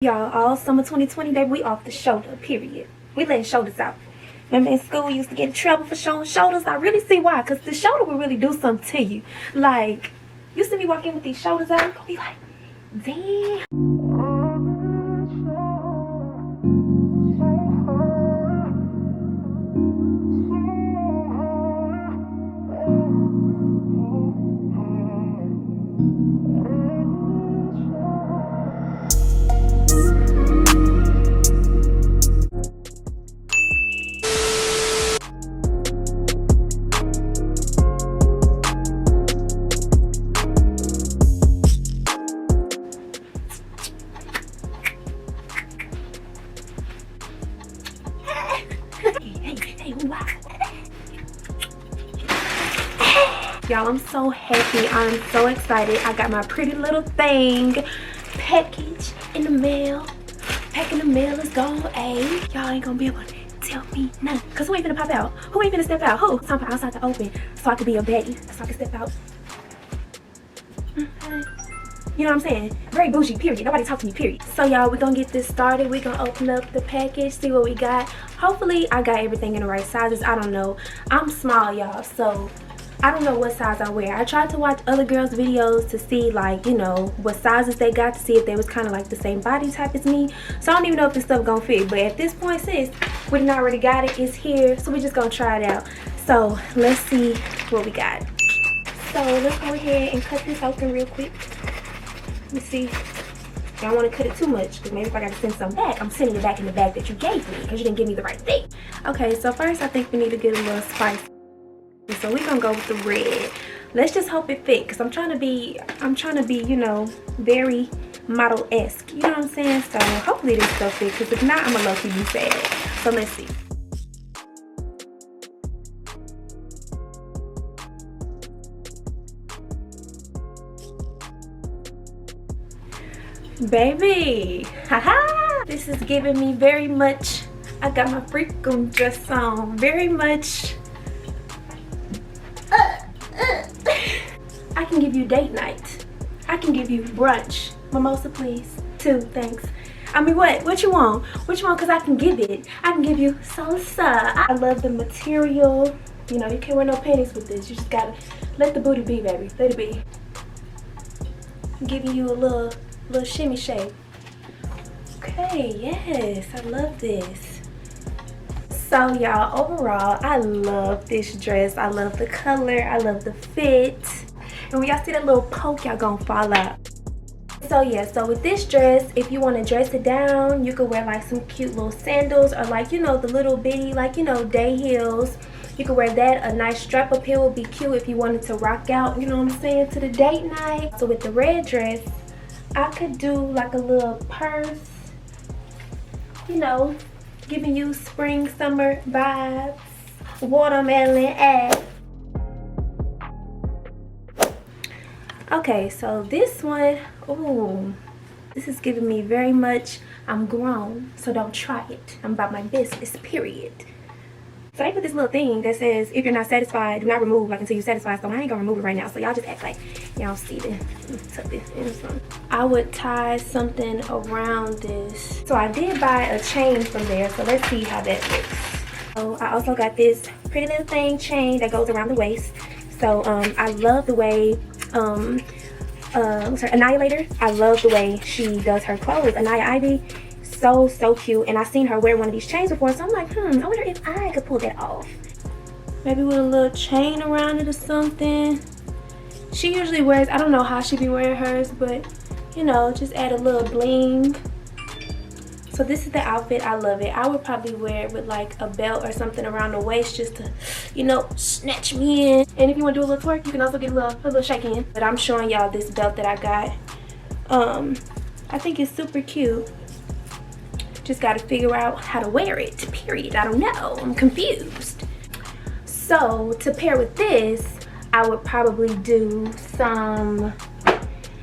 Y'all, all summer 2020, baby, we off the shoulder, period. We letting shoulders out. Remember in school we used to get in trouble for showing shoulders? I really see why, because the shoulder will really do something to you. Like, you see me walking with these shoulders out, you're gonna be like, damn. Y'all, I'm so happy. I'm so excited. I got my pretty little thing package in the mail. Packing the mail is gone. A y'all ain't gonna be able to tell me nothing. Cause who ain't finna pop out? Who ain't finna step out? Who? Time for outside to open so I can be a baddie. So I can step out. You know what I'm saying? Very bougie, period. Nobody talk to me, period. So y'all, we're gonna get this started. We're gonna open up the package, see what we got. Hopefully I got everything in the right sizes. I don't know. I'm small, y'all, so I don't know what size I wear. I tried to watch other girls' videos to see, like, you know, what sizes they got, to see if they was kind of like the same body type as me. So I don't even know if this stuff gonna fit. But at this point, sis, we done already got it. It's here. So we're just gonna try it out. So let's see what we got. So let's go ahead and cut this open real quick. Let me see. I don't want to cut it too much, because maybe if I got to send some back, I'm sending it back in the bag that you gave me, because you didn't give me the right thing. Okay, so first I think we need to get a little spice. So we're gonna go with the red. Let's just hope it fit, because I'm trying to be, you know, very model-esque. You know what I'm saying? So hopefully this stuff fits, because if not, I'm gonna low-key be sad. So let's see. Baby, haha, this is giving me very much, I got my freakum dress on, very much, I can give you date night, I can give you brunch, mimosa please, 2, thanks. I mean, what you want, because I can give it, I can give you salsa. I love the material, you know, you can't wear no panties with this, you just gotta let the booty be, baby, let it be. I'm giving you a little shimmy shape. Okay, yes, I love this. So y'all, overall, I love this dress. I love the color, I love the fit. And when y'all see that little poke, y'all gonna fall out. So yeah, so with this dress, if you want to dress it down, you could wear like some cute little sandals, or like, you know, the little bitty, like, you know, day heels. You could wear that. A nice strap up here would be cute if you wanted to rock out, you know what I'm saying, to the date night. So with the red dress, I could do like a little purse, you know, giving you spring, summer vibes, watermelon ass. Okay, so this one, ooh, this is giving me very much, I'm grown, so don't try it. I'm about my business, period. So I put this little thing that says, if you're not satisfied, do not remove like until you're satisfied. So I ain't gonna remove it right now. So y'all just act like y'all see this. Tuck this in something. I would tie something around this. So I did buy a chain from there. So let's see how that looks. So I also got this pretty little thing chain that goes around the waist. So I love the way what's her Annihilator. I love the way she does her clothes. Anaya Ivy. So cute, and I seen her wear one of these chains before, so I'm like, I wonder if I could pull that off. Maybe with a little chain around it or something. She usually wears, I don't know how she be wearing hers, but you know, just add a little bling. So this is the outfit. I love it. I would probably wear it with like a belt or something around the waist just to, you know, snatch me in. And if you want to do a little twerk, you can also get a little shake in. But I'm showing y'all this belt that I got. I think it's super cute. Just got to figure out how to wear it, period. I don't know, I'm confused. So to pair with this, I would probably do some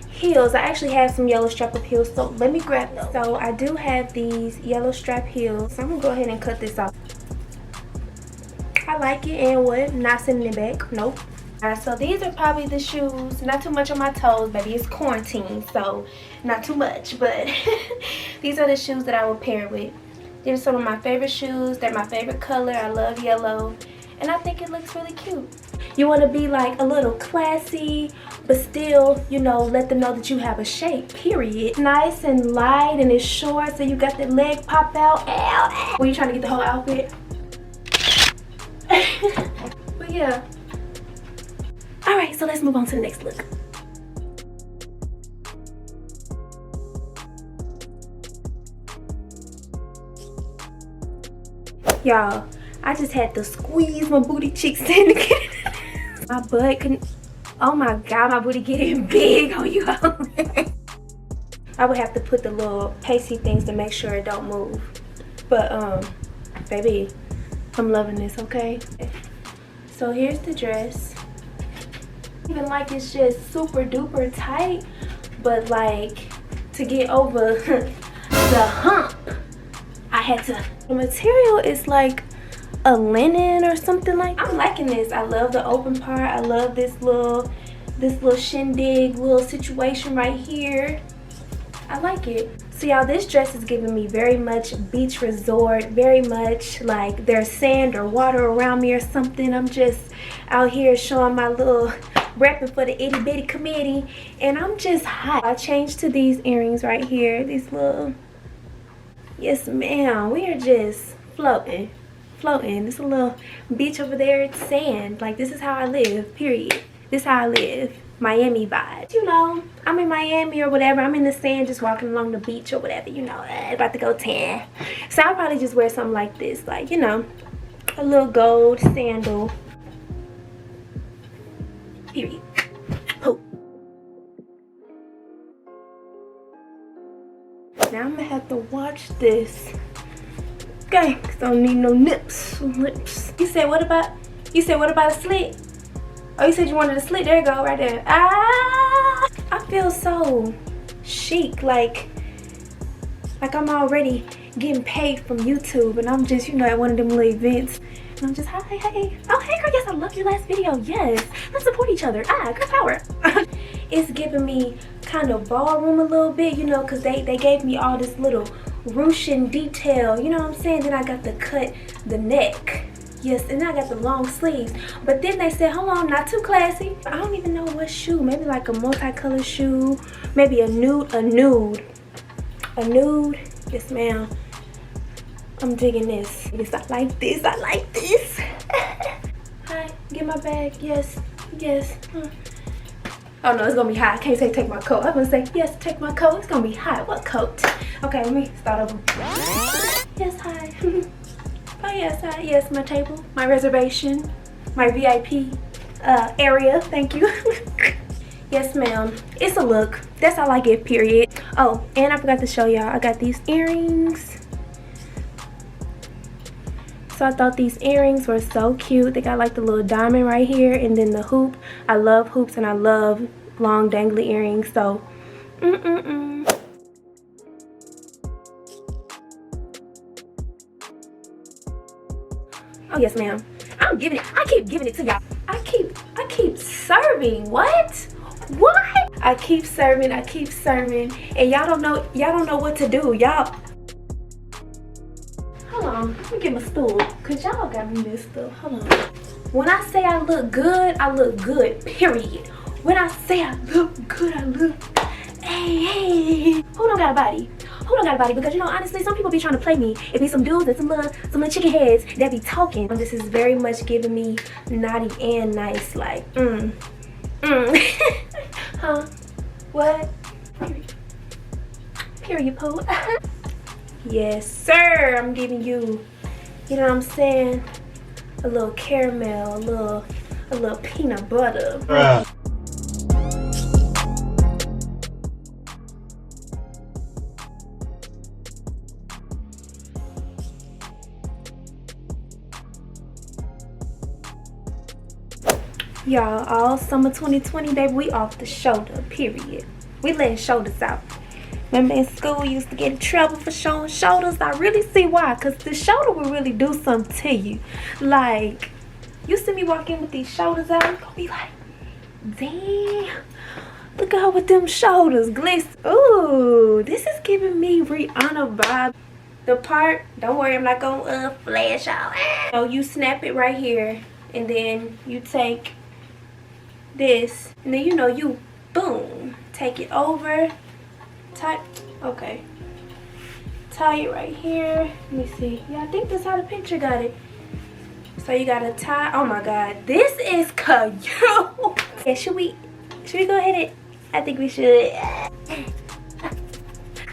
heels. I actually have some yellow strap up heels, so let me grab those. So I do have these yellow strap heels, so I'm gonna go ahead and cut this off. I like it, and what? Not sending it back, nope. Alright, so these are probably the shoes. Not too much on my toes, baby. It's quarantine, so not too much. But These are the shoes that I will pair it with. These are some of my favorite shoes. They're my favorite color. I love yellow. And I think it looks really cute. You want to be like a little classy, but still, you know, let them know that you have a shape, period. Nice and light, and it's short, so you got the leg pop out. Ow, ow. Were you trying to get the whole outfit? But yeah. Alright, so let's move on to the next look. Y'all, I just had to squeeze my booty cheeks in to get my butt couldn't. Oh my god, my booty getting big on you. I would have to put the little pasty things to make sure it don't move. But baby, I'm loving this, okay? So here's the dress. Even like it's just super duper tight, but like to get over the hump, I had to. The material is like a linen or something like that. I'm liking this. I love the open part. I love this little shindig little situation right here. I like it. So y'all, this dress is giving me very much beach resort, very much like there's sand or water around me or something. I'm just out here showing my little repping for the itty bitty committee, and I'm just hot. I changed to these earrings right here. These little, yes ma'am, we are just floating. There's a little beach over there. It's sand. Like, this is how I live, period. This is how I live. Miami vibe. You know, I'm in Miami or whatever. I'm in the sand just walking along the beach or whatever, you know, about to go tan. So I'll probably just wear something like this, like, you know, a little gold sandal. Period. Oh. Now I'm gonna have to watch this. Okay, cause I don't need no lips. You said what about a slit? Oh, you said you wanted a slit. There you go, right there. Ah, I feel so chic, like I'm already getting paid from YouTube, and I'm just, you know, at one of them little events, and I'm just, hi, hey. Oh, hey girl, yes, I love your last video. Yes, let's support each other. Ah, girl power. It's giving me kind of ballroom a little bit, you know, cause they gave me all this little ruching detail, you know what I'm saying? Then I got to cut the neck. Yes, and then I got the long sleeves. But then they said, hold on, not too classy. I don't even know what shoe. Maybe like a multicolored shoe. Maybe a nude. Yes, ma'am. I'm digging this. Yes, I like this. Hi, get my bag. Yes. Oh no, it's gonna be hot. I can't say take my coat. I'm gonna say, yes, take my coat. It's gonna be hot. What coat? Okay, let me start over. Yes, hi. Oh yes, hi. Yes, my table, my reservation, my VIP area. Thank you. Yes, ma'am. It's a look. That's all I get, period. Oh, and I forgot to show y'all. I got these earrings. So I thought these earrings were so cute. They got like the little diamond right here, and then the hoop. I love hoops, and I love long dangly earrings. So, Oh yes, ma'am. I'm giving it. I keep giving it to y'all. I keep serving. What? I keep serving, and y'all don't know what to do. Y'all. Hold on, let me get my stool, cause y'all got me messed up. Hold on. When I say I look good, period. When I say I look good, I look. Hey. Who don't got a body? Because, you know, honestly, some people be trying to play me. It be some dudes and some little chicken heads that be talking. This is very much giving me naughty and nice, like, Huh? What? Period, Pooh. Yes, sir. I'm giving you, you know what I'm saying? A little caramel, a little peanut butter. Y'all, all summer 2020, baby, we off the shoulder, period. We letting shoulders out. Remember in school we used to get in trouble for showing shoulders? I really see why, because the shoulder will really do something to you. Like, you see me walk in with these shoulders out, you're gonna be like, damn, Look at her with them shoulders glisten. Ooh, this is giving me Rihanna vibe. The part, don't worry, I'm not gonna flash out. So you snap it right here, and then you take this, and then you know you boom, take it over, tie. Okay, tie it right here. Let me see. Yeah, I think that's how the picture got it. So you gotta tie. Oh my God, this is cute. Yeah, should we go ahead and? I think we should.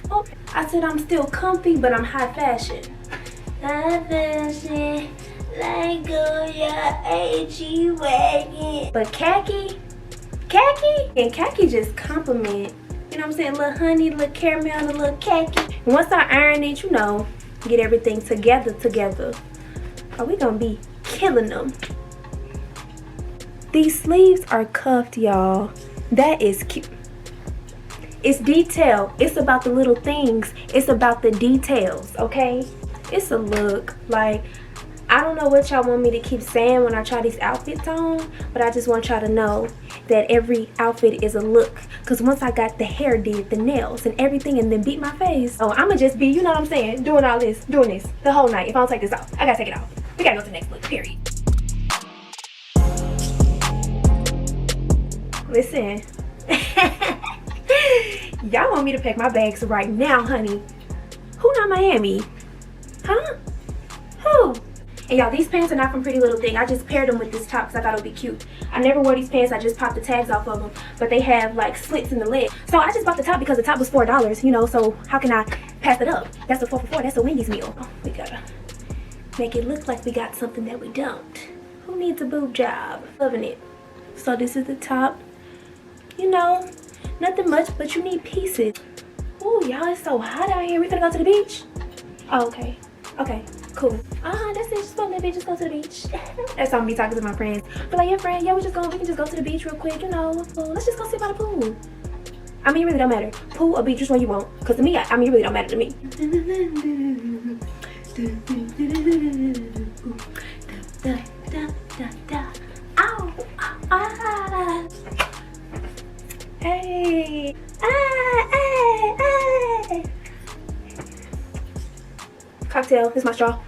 Oh, I said I'm still comfy, but I'm high fashion. High fashion, like go your AG wagon. But khaki, and khaki just compliment. You know what I'm saying? Little honey, little caramel, a little khaki. And once I iron it, you know, get everything together. Oh, we gonna be killing them. These sleeves are cuffed, y'all. That is cute. It's detail. It's about the little things. It's about the details, okay? It's a look. Like, I don't know what y'all want me to keep saying when I try these outfits on, but I just want y'all to know that every outfit is a look. Because once I got the hair did, the nails, and everything, and then beat my face, oh, I'ma just be, you know what I'm saying, doing this the whole night. If I don't take this off, I gotta take it off. We gotta go to the next look, period. Listen, y'all want me to pack my bags right now, honey. Who not Miami? Huh? Who? And y'all, these pants are not from Pretty Little Thing. I just paired them with this top because I thought it would be cute. I never wore these pants. I just popped the tags off of them. But they have like slits in the leg. So I just bought the top because the top was $4, you know. So how can I pass it up? That's a 4 for $4. That's a Wendy's meal. Oh, we gotta make it look like we got something that we don't. Who needs a boob job? Loving it. So this is the top. You know, nothing much, but you need pieces. Ooh, y'all, it's so hot out here. We gonna go to the beach? Oh, okay. Okay, cool. That's it. Just go to the beach. Just go to the beach. That's how I'm be talking to my friends. But like, yeah, friend, yeah, we can just go to the beach real quick, you know. Let's just go sit by the pool. I mean, it really don't matter. Pool or beach, which one you want. Because to me, I mean, it really don't matter to me. Ow! Hey! Hey! Cocktail, this is my straw.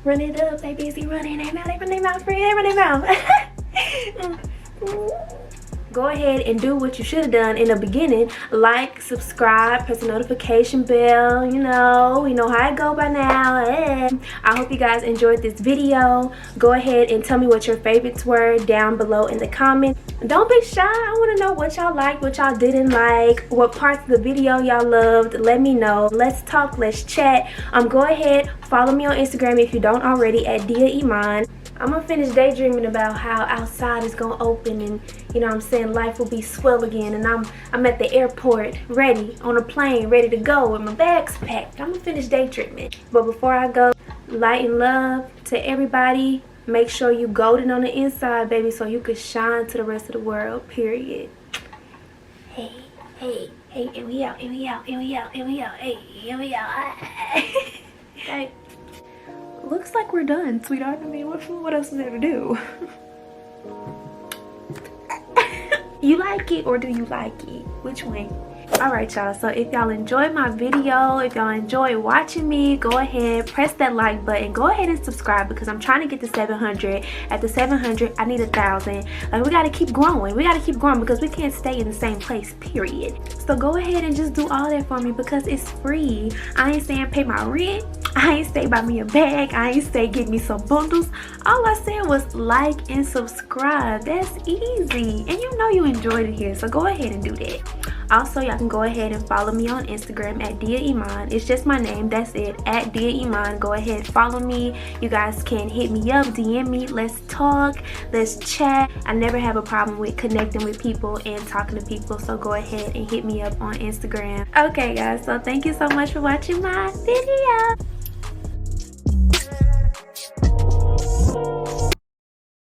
Run it up, they busy running their mouth, run their mouth, run their mouth. Go ahead and do what you should have done in the beginning. Like, subscribe, press the notification bell. You know how I go by now. I hope you guys enjoyed this video. Go ahead and tell me what your favorites were down below in the comments. Don't be shy. I want to know what y'all liked, what y'all didn't like, what parts of the video y'all loved. Let me know. Let's talk, let's chat. Go ahead, follow me on Instagram if you don't already at Diyah Iman. I'm gonna finish daydreaming about how outside is gonna open and, you know what I'm saying, life will be swell again, and I'm at the airport ready, on a plane, ready to go with my bags packed. I'm gonna finish daydreaming. But before I go, light and love to everybody. Make sure you golden on the inside, baby, so you can shine to the rest of the world, period. Hey, and we out, hey, and we out. Okay. Looks like we're done, sweetheart. I mean, what else is there to do? You like it or do you like it? Which one? Alright, y'all, so if y'all enjoyed my video, if y'all enjoy watching me, go ahead, press that like button, go ahead and subscribe, because I'm trying to get to 700. At the 700, I need 1,000. Like, we gotta keep growing because we can't stay in the same place, period. So go ahead and just do all that for me, because it's free. I ain't saying pay my rent, I ain't say buy me a bag, I ain't say get me some bundles. All I said was like and subscribe. That's easy, and you know you enjoyed it here, so go ahead and do that. Also, y'all can go ahead and follow me on Instagram at Diyah Iman. It's just my name, that's it, at Diyah Iman. Go ahead, follow me. You guys can hit me up, DM me, let's talk, let's chat. I never have a problem with connecting with people and talking to people, so go ahead and hit me up on Instagram. Okay, guys, so thank you so much for watching my video.